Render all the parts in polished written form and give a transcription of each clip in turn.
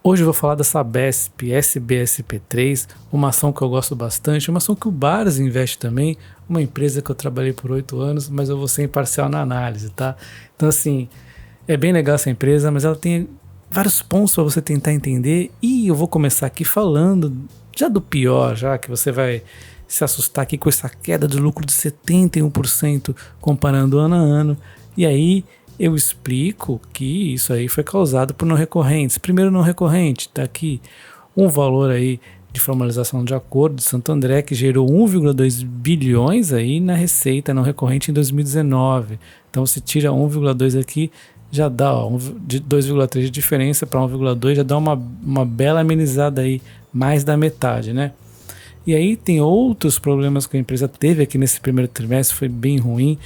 Hoje eu vou falar da Sabesp SBSP3, uma ação que eu gosto bastante, uma ação que o Bares investe também, uma empresa que eu trabalhei por 8 anos, mas eu vou ser imparcial na análise, tá? Então, assim, é bem legal essa empresa, mas ela tem vários pontos para você tentar entender, e eu vou começar aqui falando já do pior, já que você vai se assustar aqui com essa queda de lucro de 71% comparando ano a ano, e aí eu explico que isso aí foi causado por não recorrentes. Primeiro não recorrente, está aqui um valor aí de formalização de acordo de Santo André que gerou 1,2 bilhões aí na receita não recorrente em 2019. Então se tira 1,2 aqui, já dá de 2,3 de diferença para 1,2, já dá uma bela amenizada aí, mais da metade, né? E aí tem outros problemas que a empresa teve aqui nesse primeiro trimestre, foi bem ruim.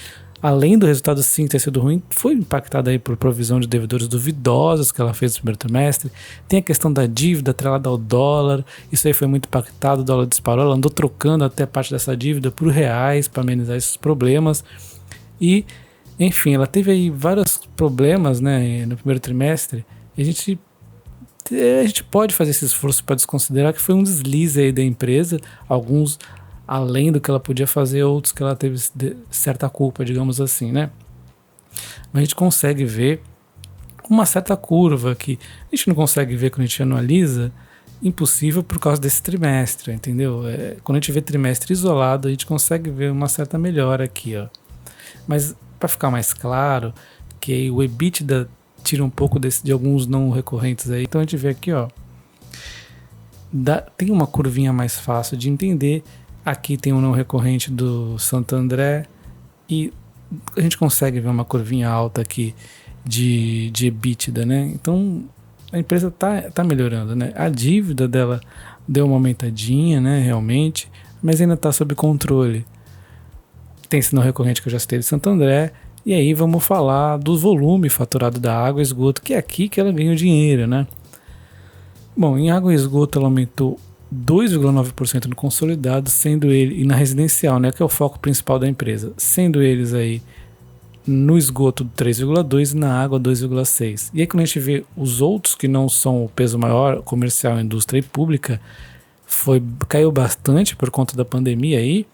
Além do resultado sim ter sido ruim, foi impactada aí por provisão de devedores duvidosos que ela fez no primeiro trimestre. Tem a questão da dívida atrelada ao dólar, isso aí foi muito impactado, o dólar disparou, ela andou trocando até parte dessa dívida por reais para amenizar esses problemas. E, enfim, ela teve aí vários problemas, né, no primeiro trimestre. E a gente pode fazer esse esforço para desconsiderar que foi um deslize aí da empresa, alguns além do que ela podia fazer, outros que ela teve certa culpa, digamos assim, né? Mas a gente consegue ver uma certa curva que a gente não consegue ver quando a gente analisa, impossível por causa desse trimestre, entendeu? Quando a gente vê trimestre isolado, a gente consegue ver uma certa melhora aqui, ó. Mas para ficar mais claro, que o EBITDA tira um pouco de alguns não recorrentes aí, então a gente vê aqui, ó, tem uma curvinha mais fácil de entender. Aqui tem um não recorrente do Santo André e a gente consegue ver uma curvinha alta aqui de EBITDA, né? Então a empresa tá melhorando, né? A dívida dela deu uma aumentadinha, né? Realmente, mas ainda está sob controle. Tem esse não recorrente que eu já citei de Santo André. E aí vamos falar do volume faturado da água e esgoto, que é aqui que ela ganha o dinheiro, né? Bom, em água e esgoto ela aumentou 2,9% no consolidado, sendo ele, e na residencial, né, que é o foco principal da empresa, sendo eles aí no esgoto 3,2% e na água 2,6%. E aí quando a gente vê os outros que não são o peso maior, comercial, indústria e pública, caiu bastante por conta da pandemia aí,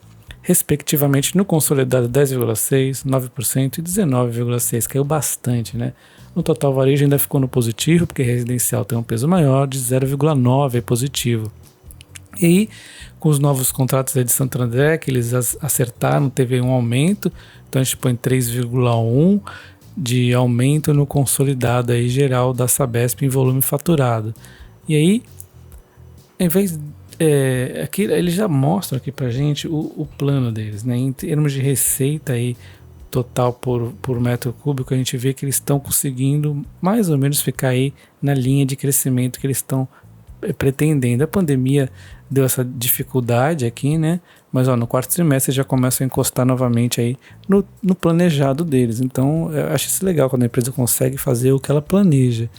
respectivamente no consolidado 10,6%, 9% e 19,6%, caiu bastante, né? No total varejo ainda ficou no positivo, porque residencial tem um peso maior, de 0,9% é positivo. E aí, com os novos contratos aí de Santo André, que eles acertaram, teve um aumento, então a gente põe 3,1% de aumento no consolidado aí geral da Sabesp em volume faturado. E aí, em vez aqui, eles já mostram aqui pra gente o plano deles, né? Em termos de receita aí, total por metro cúbico, a gente vê que eles estão conseguindo mais ou menos ficar aí na linha de crescimento que eles estão pretendendo. A pandemia deu essa dificuldade aqui, né? Mas ó, no quarto trimestre já começa a encostar novamente aí no planejado deles. Então eu acho isso legal quando a empresa consegue fazer o que ela planeja.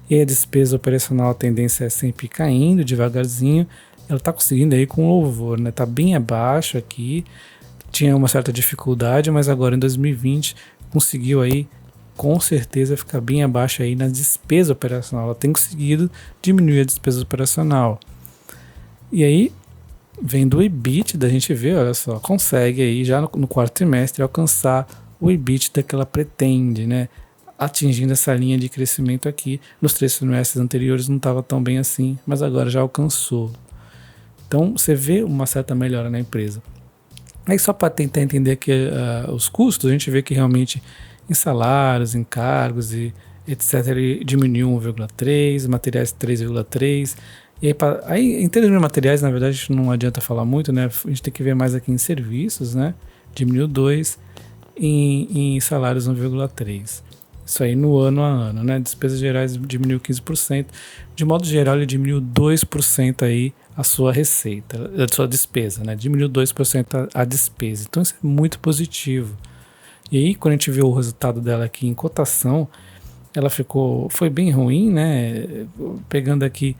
E aí a despesa operacional, a tendência é sempre caindo devagarzinho. Ela está conseguindo aí com louvor, né? Tá bem abaixo aqui. Tinha uma certa dificuldade, mas agora em 2020 conseguiu aí com certeza ficar bem abaixo aí na despesa operacional. Ela tem conseguido diminuir a despesa operacional. E aí, vendo o EBITDA, a gente vê, olha só, consegue aí já no quarto trimestre alcançar o EBITDA que ela pretende, né? Atingindo essa linha de crescimento aqui. Nos 3 trimestres anteriores não estava tão bem assim, mas agora já alcançou. Então, você vê uma certa melhora na empresa. Aí só para tentar entender aqui os custos, a gente vê que realmente em salários, em cargos e etc. ele diminuiu 1,3%, materiais 3,3%. E aí, em termos de materiais, na verdade, a gente não adianta falar muito, né? A gente tem que ver mais aqui em serviços, né? Diminuiu 2%, em salários 1,3%. Isso aí no ano a ano, né? Despesas gerais diminuiu 15%. De modo geral, ele diminuiu 2% aí a sua receita, a sua despesa, né? Diminuiu 2% a despesa. Então isso é muito positivo. E aí, quando a gente vê o resultado dela aqui em cotação, ela foi bem ruim, né? Pegando aqui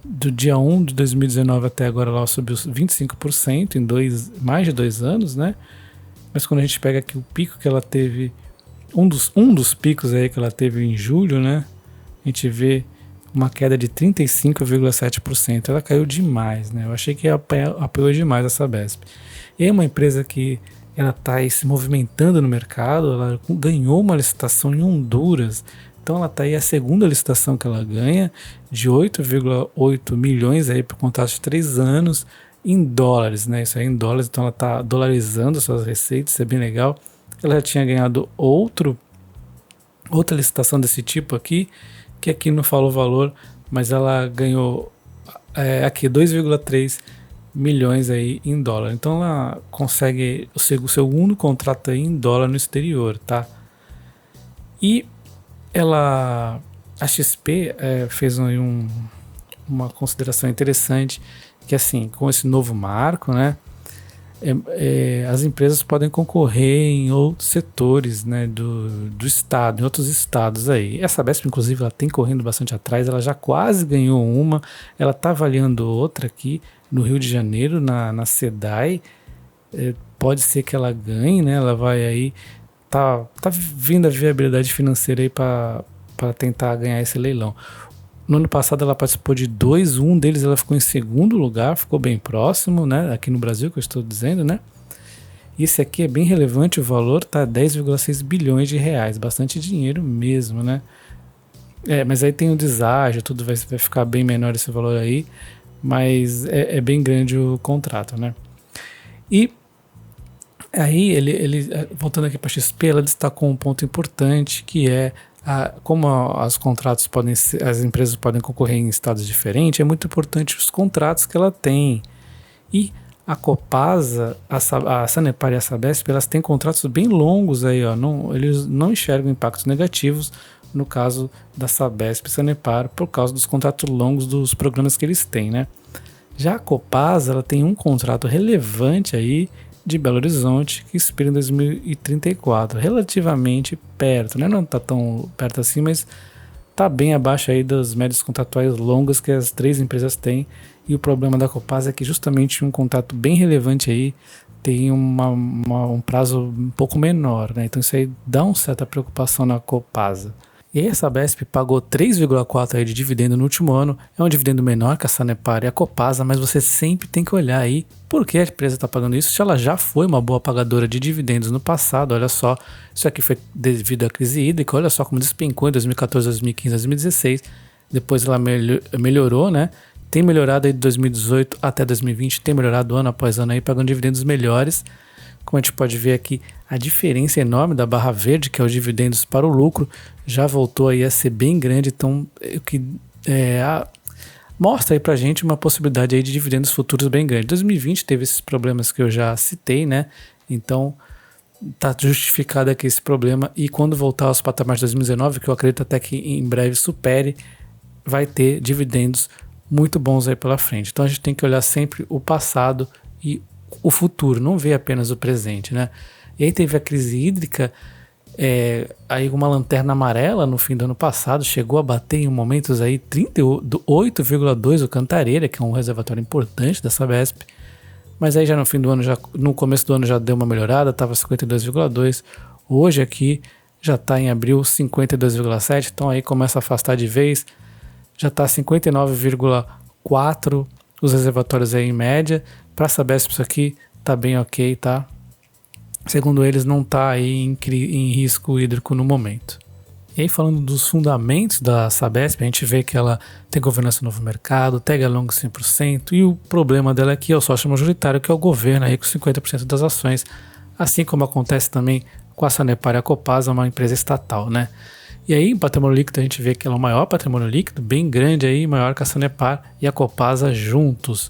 do dia 1 de 2019 até agora, ela subiu 25% em mais de 2 anos, né? Mas quando a gente pega aqui o pico que ela teve, um dos picos aí que ela teve em julho, né? A gente vê uma queda de 35,7%. Ela caiu demais, né? Eu achei que apoiou demais a Sabesp. E é uma empresa que ela está aí se movimentando no mercado, ela ganhou uma licitação em Honduras, então ela está aí a segunda licitação que ela ganha, de 8,8 milhões aí por contrato de 3 anos, em dólares, né? Isso aí em dólares, então ela está dolarizando suas receitas, isso é bem legal. Ela já tinha ganhado outra licitação desse tipo aqui, que aqui não fala o valor, mas ela ganhou aqui 2,3 milhões aí em dólar. Então ela consegue o segundo contrato aí em dólar no exterior, tá? E a XP fez aí uma consideração interessante, que assim, com esse novo marco, né, as empresas podem concorrer em outros setores, né, do estado, em outros estados aí. Essa Sabesp, inclusive, ela tem correndo bastante atrás, ela já quase ganhou uma, ela está avaliando outra aqui no Rio de Janeiro, na SEDAI. Pode ser que ela ganhe, né, ela vai aí, tá vindo a viabilidade financeira aí para tentar ganhar esse leilão. No ano passado ela participou de 2, um deles ela ficou em segundo lugar, ficou bem próximo, né? Aqui no Brasil, que eu estou dizendo, né? E esse aqui é bem relevante, o valor tá 10,6 bilhões de reais, bastante dinheiro mesmo, né? Mas aí tem o deságio, tudo vai ficar bem menor esse valor aí, mas é bem grande o contrato, né? E aí ele voltando aqui para a XP, ela destacou um ponto importante, que é como os contratos as empresas podem concorrer em estados diferentes, é muito importante os contratos que ela tem. E a Copasa, a Sanepar e a Sabesp, elas têm contratos bem longos aí, ó, eles não enxergam impactos negativos no caso da Sabesp e Sanepar por causa dos contratos longos dos programas que eles têm, né? Já a Copasa, ela tem um contrato relevante aí de Belo Horizonte, que expira em 2034, relativamente perto, né? Não está tão perto assim, mas está bem abaixo aí das médias contratuais longas que as 3 empresas têm. E o problema da Copasa é que justamente um contrato bem relevante aí tem um prazo um pouco menor, né? Então isso aí dá uma certa preocupação na Copasa. E aí a Sabesp pagou 3,4 aí de dividendo no último ano, é um dividendo menor que a Sanepar e a Copasa, mas você sempre tem que olhar aí por que a empresa está pagando isso, se ela já foi uma boa pagadora de dividendos no passado. Olha só, isso aqui foi devido à crise hídrica, olha só como despencou em 2014, 2015, 2016, depois ela melhorou, né? Tem melhorado aí de 2018 até 2020, tem melhorado ano após ano aí, pagando dividendos melhores. Como a gente pode ver aqui, a diferença enorme da barra verde, que é os dividendos para o lucro, já voltou aí a ser bem grande, então o que mostra aí pra gente uma possibilidade aí de dividendos futuros bem grande. 2020 teve esses problemas que eu já citei, né? Então tá justificado aqui esse problema, e quando voltar aos patamares de 2019, que eu acredito até que em breve supere, vai ter dividendos muito bons aí pela frente. Então a gente tem que olhar sempre o passado e o futuro, não ver apenas o presente, né? E aí teve a crise hídrica, aí uma lanterna amarela no fim do ano passado, chegou a bater em momentos aí 38,2 o Cantareira, que é um reservatório importante da Sabesp, mas aí já no fim do ano, no começo do ano já deu uma melhorada, estava 52,2, hoje aqui já está em abril 52,7, então aí começa a afastar de vez, já está 59,4 os reservatórios aí em média. Para a Sabesp isso aqui tá bem ok, tá? Segundo eles, não tá aí em risco hídrico no momento. E aí, falando dos fundamentos da Sabesp, a gente vê que ela tem governança no novo mercado, tag along 100%, e o problema dela aqui é o sócio majoritário, que é o governo aí com 50% das ações, assim como acontece também com a Sanepar e a Copasa, uma empresa estatal, né? E aí, em patrimônio líquido, a gente vê que ela é o maior patrimônio líquido, bem grande aí, maior que a Sanepar e a Copasa juntos.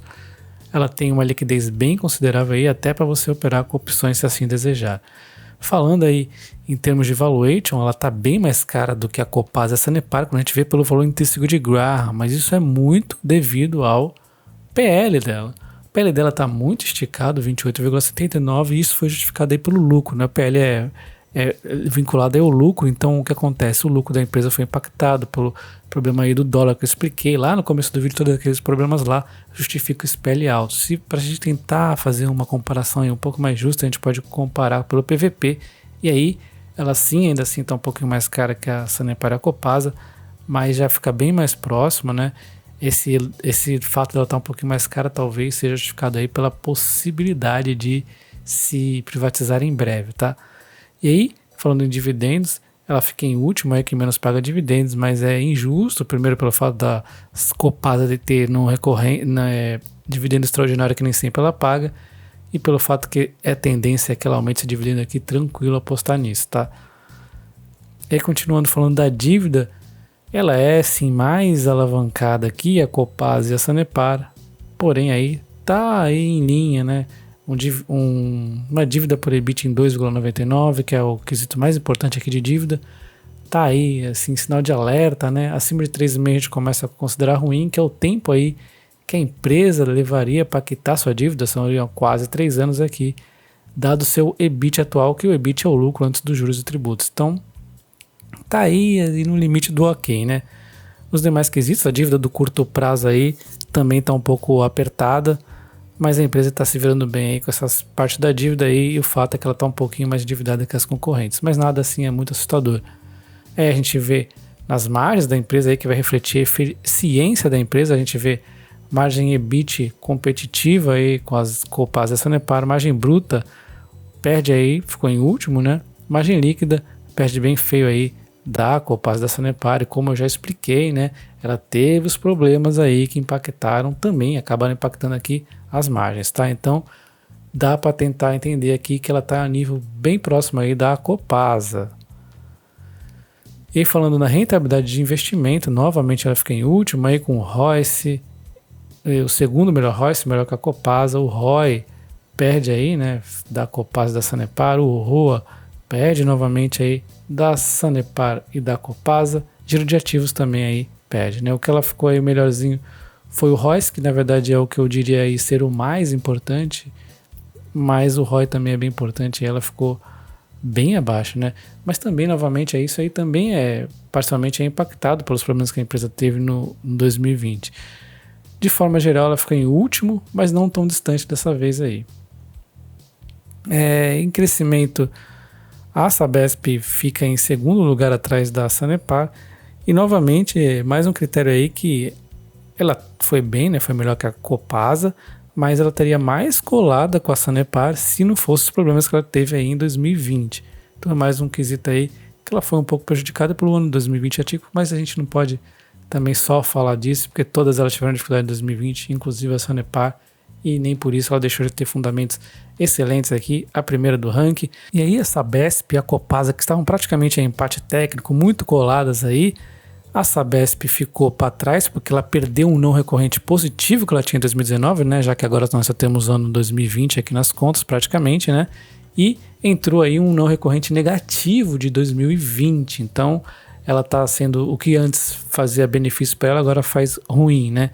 Ela tem uma liquidez bem considerável aí, até para você operar com opções se assim desejar. Falando aí em termos de valuation, ela está bem mais cara do que a Copasa e a Sanepar, quando a gente vê pelo valor intrínseco de Graham, mas isso é muito devido ao PL dela. O PL dela está muito esticado, 28,79, e isso foi justificado aí pelo lucro, né? O PL é vinculado aí ao lucro, então o que acontece? O lucro da empresa foi impactado pelo problema aí do dólar que eu expliquei lá no começo do vídeo, todos aqueles problemas lá justificam esse PL alto. Se para a gente tentar fazer uma comparação aí um pouco mais justa, a gente pode comparar pelo PVP, e aí ela sim, ainda assim está um pouquinho mais cara que a Sanepar e a Copasa, mas já fica bem mais próximo, né? Esse fato dela estar um pouquinho mais cara talvez seja justificado aí pela possibilidade de se privatizar em breve, tá? E aí, falando em dividendos, ela fica em último, é que menos paga dividendos, mas é injusto, primeiro pelo fato da Copasa de ter não recorrente, dividendo extraordinário que nem sempre ela paga, e pelo fato que é tendência que ela aumente esse dividendo aqui, tranquilo apostar nisso, tá? E aí, continuando falando da dívida, ela é sim mais alavancada aqui, a Copasa e a Sanepar, porém aí tá aí em linha, né? Uma dívida por EBIT em 2,99, que é o quesito mais importante aqui de dívida, tá aí, assim, sinal de alerta, né? Acima de 3,5 a gente começa a considerar ruim, que é o tempo aí que a empresa levaria para quitar sua dívida, são quase 3 anos aqui, dado o seu EBIT atual, que o EBIT é o lucro antes dos juros e tributos. Então, tá aí no limite do ok, né? Os demais quesitos, a dívida do curto prazo aí também tá um pouco apertada, mas a empresa está se virando bem aí com essas partes da dívida aí, e o fato é que ela está um pouquinho mais endividada que as concorrentes, mas nada assim é muito assustador. A gente vê nas margens da empresa aí, que vai refletir a eficiência da empresa, a gente vê margem EBIT competitiva aí com as Copasa e a Sanepar, margem bruta perde aí, ficou em último, né? Margem líquida perde bem feio aí da Copasa e da Sanepar, e como eu já expliquei, né? Ela teve os problemas aí que impactaram também, acabaram impactando aqui as margens, tá? Então dá para tentar entender aqui que ela está a nível bem próximo aí da Copasa. E falando na rentabilidade de investimento, novamente ela fica em último aí com o ROIC, o segundo melhor ROIC, melhor que a Copasa. O ROI perde aí, né, da Copasa e da Sanepar. O ROA perde novamente aí da Sanepar e da Copasa. Giro de ativos também aí perde, né? O que ela ficou aí melhorzinho foi o ROIC, que na verdade é o que eu diria aí ser o mais importante, mas o ROI também é bem importante e ela ficou bem abaixo, né? Mas também, novamente, isso aí também parcialmente impactado pelos problemas que a empresa teve no 2020. De forma geral, ela ficou em último, mas não tão distante dessa vez aí. Em crescimento, a Sabesp fica em segundo lugar atrás da Sanepar, e novamente, mais um critério aí que ela foi bem, né? Foi melhor que a Copasa, mas ela estaria mais colada com a Sanepar se não fosse os problemas que ela teve aí em 2020. Então é mais um quesito aí que ela foi um pouco prejudicada pelo ano de 2020 atípico, mas a gente não pode também só falar disso, porque todas elas tiveram dificuldade em 2020, inclusive a Sanepar, e nem por isso ela deixou de ter fundamentos excelentes aqui, a primeira do ranking. E aí a Sabesp e a Copasa, que estavam praticamente em empate técnico, muito coladas aí, a Sabesp ficou para trás porque ela perdeu um não recorrente positivo que ela tinha em 2019, né? Já que agora nós só temos o ano 2020 aqui nas contas praticamente, né? E entrou aí um não recorrente negativo de 2020. Então ela está sendo o que antes fazia benefício para ela, agora faz ruim, né?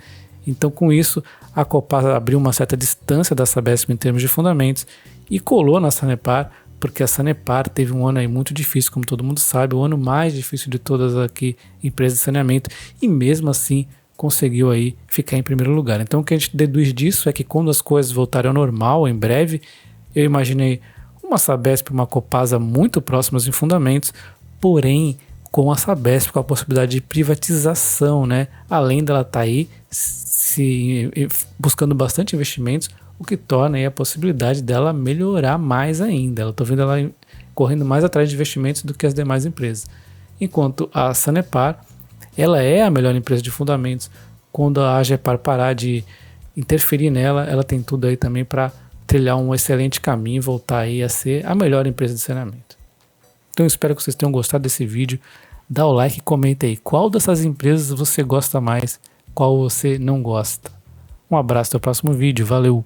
Então com isso a Copasa abriu uma certa distância da Sabesp em termos de fundamentos e colou na Sanepar, porque a Sanepar teve um ano aí muito difícil, como todo mundo sabe, o ano mais difícil de todas aqui empresas de saneamento, e mesmo assim conseguiu aí ficar em primeiro lugar. Então o que a gente deduz disso é que quando as coisas voltarem ao normal, em breve, eu imaginei uma Sabesp e uma Copasa muito próximas em fundamentos, porém com a Sabesp com a possibilidade de privatização, né? Além dela estar aí buscando bastante investimentos, o que torna aí a possibilidade dela melhorar mais ainda. Eu estou vendo ela correndo mais atrás de investimentos do que as demais empresas. Enquanto a Sanepar, ela é a melhor empresa de fundamentos. Quando a AGEPAR parar de interferir nela, ela tem tudo aí também para trilhar um excelente caminho e voltar aí a ser a melhor empresa de saneamento. Então eu espero que vocês tenham gostado desse vídeo. Dá o like e comenta aí qual dessas empresas você gosta mais, qual você não gosta. Um abraço, até o próximo vídeo. Valeu!